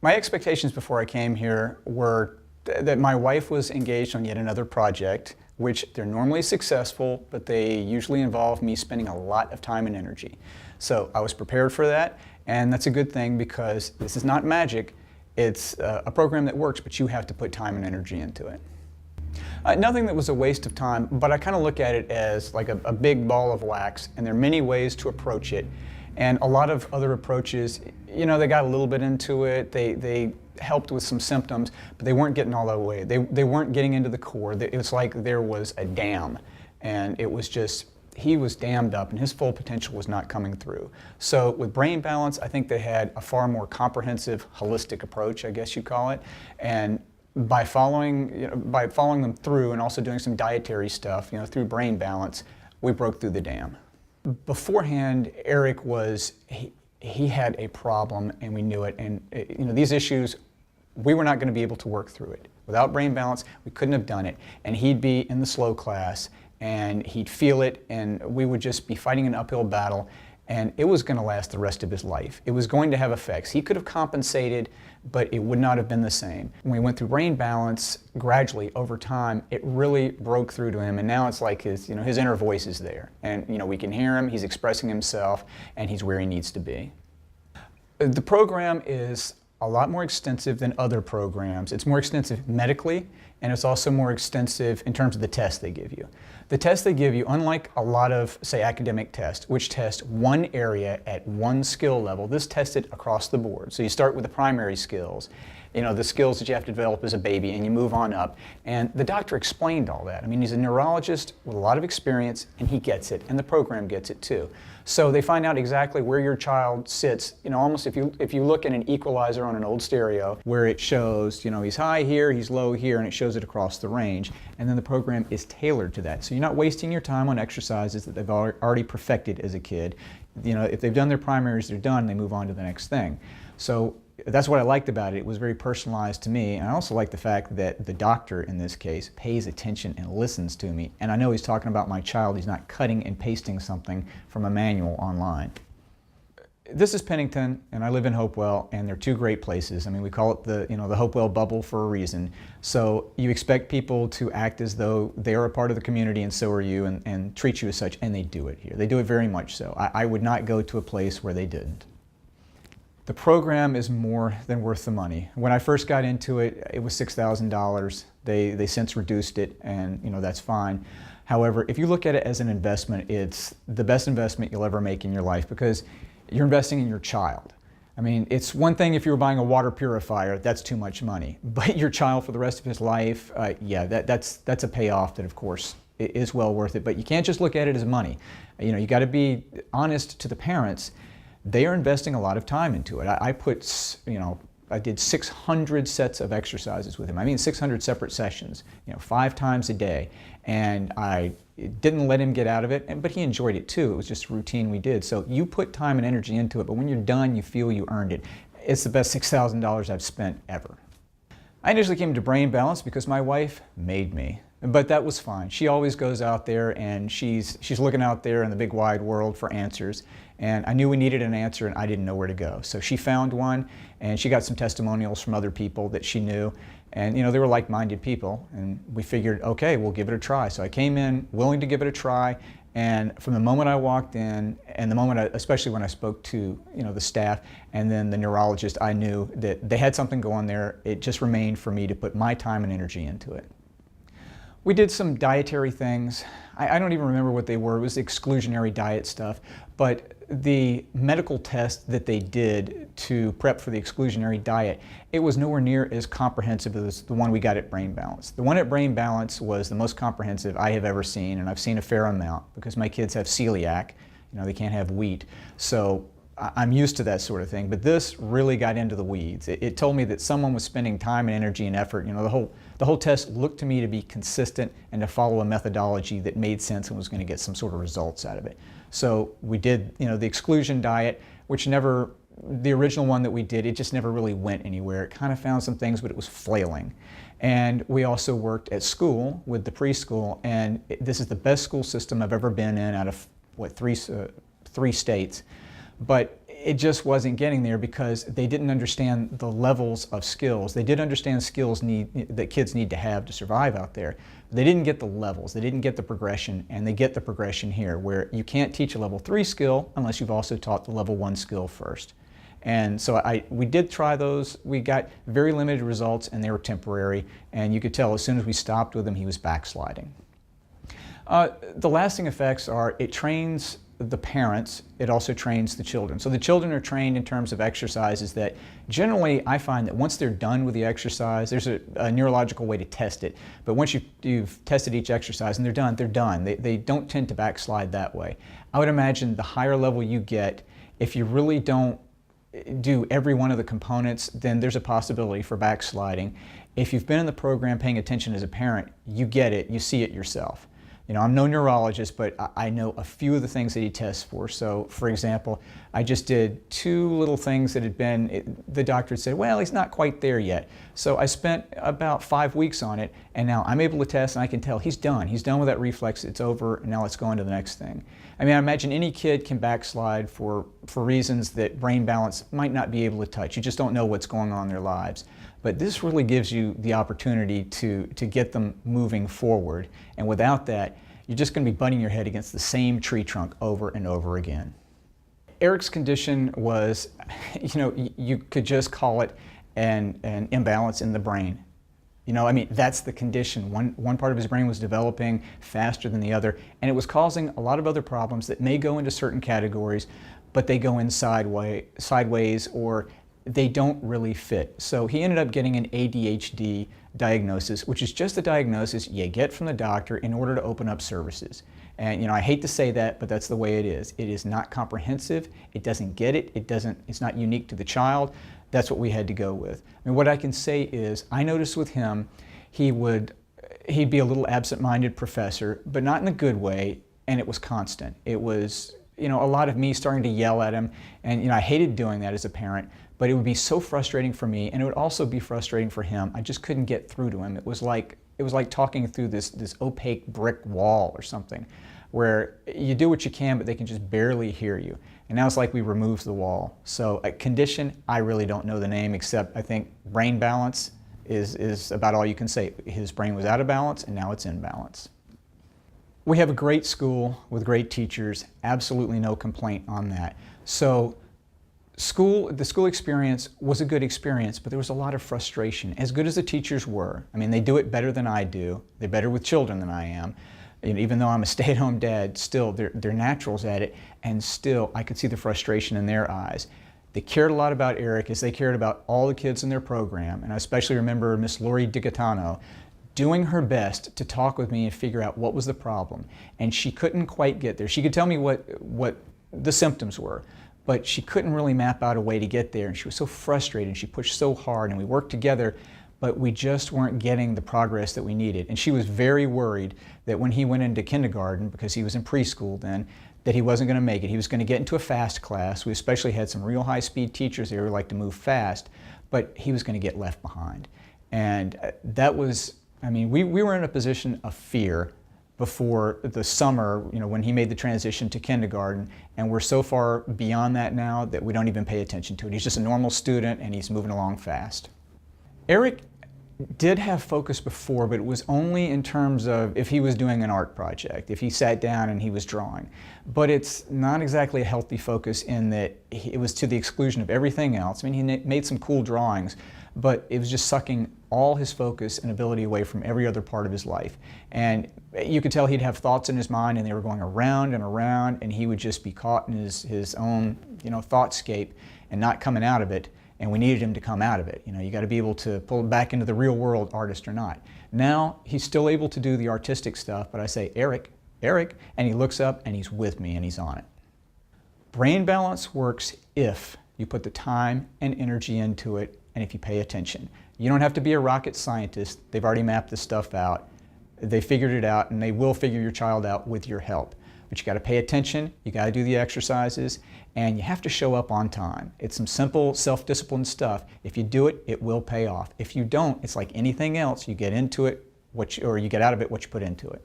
My expectations before I came here were that my wife was engaged on yet another project, which they're normally successful, but they usually involve me spending a lot of time and energy. So I was prepared for that, and that's a good thing because this is not magic. It's a program that works, but you have to put time and energy into it. Nothing that was a waste of time, but I kind of look at it as like a big ball of wax, and there are many ways to approach it. And a lot of other approaches, you know, they got a little bit into it, they helped with some symptoms, but they weren't getting all the way. They weren't getting into the core. It was like there was a dam, and it was just, he was dammed up and his full potential was not coming through. So with Brain Balance, I think they had a far more comprehensive, holistic approach, I guess you'd call it. And by following them through and also doing some dietary stuff, you know, through Brain Balance, we broke through the dam. Beforehand, Eric was, he had a problem and we knew it, and you know, these issues, we were not going to be able to work through it. Without Brain Balance, we couldn't have done it, and he'd be in the slow class and he'd feel it, and we would just be fighting an uphill battle, and it was going to last the rest of his life. It was going to have effects. He could have compensated, but it would not have been the same. When we went through Brain Balance, gradually, over time, it really broke through to him, and now it's like his, you know, his inner voice is there. And you know, we can hear him, he's expressing himself, and he's where he needs to be. The program is a lot more extensive than other programs. It's more extensive medically, and it's also more extensive in terms of the tests they give you. The tests they give you, unlike a lot of, say, academic tests, which test one area at one skill level, this tests it across the board. So you start with the primary skills, you know, the skills that you have to develop as a baby, and you move on up. And the doctor explained all that. I mean, he's a neurologist with a lot of experience, and he gets it, and the program gets it too. So they find out exactly where your child sits, you know, almost if you look at an equalizer on an old stereo, where it shows, you know, he's high here, he's low here, and it shows it across the range. And then the program is tailored to that. So you're not wasting your time on exercises that they've already perfected as a kid. You know, if they've done their primaries, they're done, they move on to the next thing. So that's what I liked about it. It was very personalized to me, and I also like the fact that the doctor in this case pays attention and listens to me, and I know he's talking about my child. He's not cutting and pasting something from a manual online. This is Pennington, and I live in Hopewell, and they're two great places. I mean, we call it the Hopewell bubble for a reason. So you expect people to act as though they are a part of the community, and so are you, and treat you as such, and they do it here. They do it very much so. I would not go to a place where they didn't. The program is more than worth the money. When I first got into it, it was $6,000. They since reduced it, and you know, that's fine. However, if you look at it as an investment, it's the best investment you'll ever make in your life, because you're investing in your child. I mean, it's one thing if you were buying a water purifier, that's too much money. But your child for the rest of his life, yeah, that's a payoff that, of course, is well worth it. But you can't just look at it as money. You know, you got to be honest to the parents. They are investing a lot of time into it. I did 600 sets of exercises with him. I mean, 600 separate sessions, you know, 5 times a day. And I didn't let him get out of it, but he enjoyed it too. It was just a routine we did. So you put time and energy into it, but when you're done, you feel you earned it. It's the best $6,000 I've spent ever. I initially came to Brain Balance because my wife made me. But that was fine. She always goes out there and she's looking out there in the big wide world for answers. And I knew we needed an answer and I didn't know where to go. So she found one, and she got some testimonials from other people that she knew. And you know, they were like-minded people, and we figured, okay, we'll give it a try. So I came in willing to give it a try, and from the moment I walked in, and the moment especially when I spoke to, you know, the staff and then the neurologist, I knew that they had something going there. It just remained for me to put my time and energy into it. We did some dietary things. I don't even remember what they were. It was exclusionary diet stuff. But the medical test that they did to prep for the exclusionary diet, it was nowhere near as comprehensive as the one we got at Brain Balance. The one at Brain Balance was the most comprehensive I have ever seen, and I've seen a fair amount because my kids have celiac. You know, they can't have wheat. So I'm used to that sort of thing, but this really got into the weeds. It told me that someone was spending time and energy and effort. You know, the whole test looked to me to be consistent and to follow a methodology that made sense and was going to get some sort of results out of it. So we did, you know, the exclusion diet, which never, the original one that we did, it just never really went anywhere. It kind of found some things, but it was flailing. And we also worked at school with the preschool, and this is the best school system I've ever been in out of, what, three states. But it just wasn't getting there because they didn't understand the levels of skills. They did understand skills that kids need to have to survive out there. They didn't get the levels, they didn't get the progression, and they get the progression here where you can't teach a level 3 skill unless you've also taught the level 1 skill first. And so we did try those. We got very limited results and they were temporary, and you could tell as soon as we stopped with him he was backsliding. The lasting effects are it trains the parents, it also trains the children. So the children are trained in terms of exercises that generally I find that once they're done with the exercise, there's a neurological way to test it, but once you've tested each exercise and they're done, they're done. They don't tend to backslide that way. I would imagine the higher level you get, if you really don't do every one of the components, then there's a possibility for backsliding. If you've been in the program paying attention as a parent, you get it, you see it yourself. You know, I'm no neurologist, but I know a few of the things that he tests for. So, for example, I just did 2 little things that had been, the doctor had said, well, he's not quite there yet. So I spent about 5 weeks on it, and now I'm able to test, and I can tell he's done. He's done with that reflex, it's over, and now let's go on to the next thing. I mean, I imagine any kid can backslide for reasons that brain balance might not be able to touch. You just don't know what's going on in their lives. But this really gives you the opportunity to get them moving forward. And without that, you're just going to be butting your head against the same tree trunk over and over again. Eric's condition was, you know, you could just call it an imbalance in the brain. You know, I mean, that's the condition. One part of his brain was developing faster than the other, and it was causing a lot of other problems that may go into certain categories, but they go in sideways or they don't really fit. So he ended up getting an ADHD diagnosis, which is just a diagnosis you get from the doctor in order to open up services. And you know, I hate to say that, but that's the way it is. It is not comprehensive, it doesn't get it, it's not unique to the child. That's what we had to go with. I mean, what I can say is, I noticed with him, he'd be a little absent-minded professor, but not in a good way, and it was constant. It was, you know, a lot of me starting to yell at him, and you know, I hated doing that as a parent, but it would be so frustrating for me, and it would also be frustrating for him. I just couldn't get through to him. It was like talking through this opaque brick wall or something, where you do what you can, but they can just barely hear you. And now it's like we removed the wall. So a condition, I really don't know the name, except I think brain balance is about all you can say. His brain was out of balance, and now it's in balance. We have a great school with great teachers, absolutely no complaint on that. So the school experience was a good experience, but there was a lot of frustration. As good as the teachers were, I mean, they do it better than I do. They're better with children than I am. Even though I'm a stay-at-home dad, still they're naturals at it, and still I could see the frustration in their eyes. They cared a lot about Eric as they cared about all the kids in their program, and I especially remember Miss Lori DiGaetano doing her best to talk with me and figure out what was the problem, and she couldn't quite get there. She could tell me what the symptoms were, but she couldn't really map out a way to get there, and she was so frustrated, and she pushed so hard, and we worked together, but we just weren't getting the progress that we needed. And she was very worried that when he went into kindergarten, because he was in preschool then, that he wasn't going to make it. He was going to get into a fast class. We especially had some real high-speed teachers there who like to move fast, but he was going to get left behind. And that was, I mean, we were in a position of fear before the summer, you know, when he made the transition to kindergarten, and we're so far beyond that now that we don't even pay attention to it. He's just a normal student, and he's moving along fast. Eric did have focus before, but it was only in terms of if he was doing an art project, if he sat down and he was drawing. But it's not exactly a healthy focus in that it was to the exclusion of everything else. I mean, he made some cool drawings, but it was just sucking all his focus and ability away from every other part of his life. And you could tell he'd have thoughts in his mind, and they were going around and around, and he would just be caught in his own, you know, thoughtscape and not coming out of it. And we needed him to come out of it. You know, you got to be able to pull him back into the real world, artist or not. Now he's still able to do the artistic stuff, but I say, Eric, Eric, and he looks up and he's with me and he's on it. Brain balance works if you put the time and energy into it and if you pay attention. You don't have to be a rocket scientist. They've already mapped this stuff out. They figured it out, and they will figure your child out with your help. But you got to pay attention, you got to do the exercises, and you have to show up on time. It's some simple self-discipline stuff. If you do it, it will pay off. If you don't, it's like anything else. You get into it, or you get out of it what you put into it.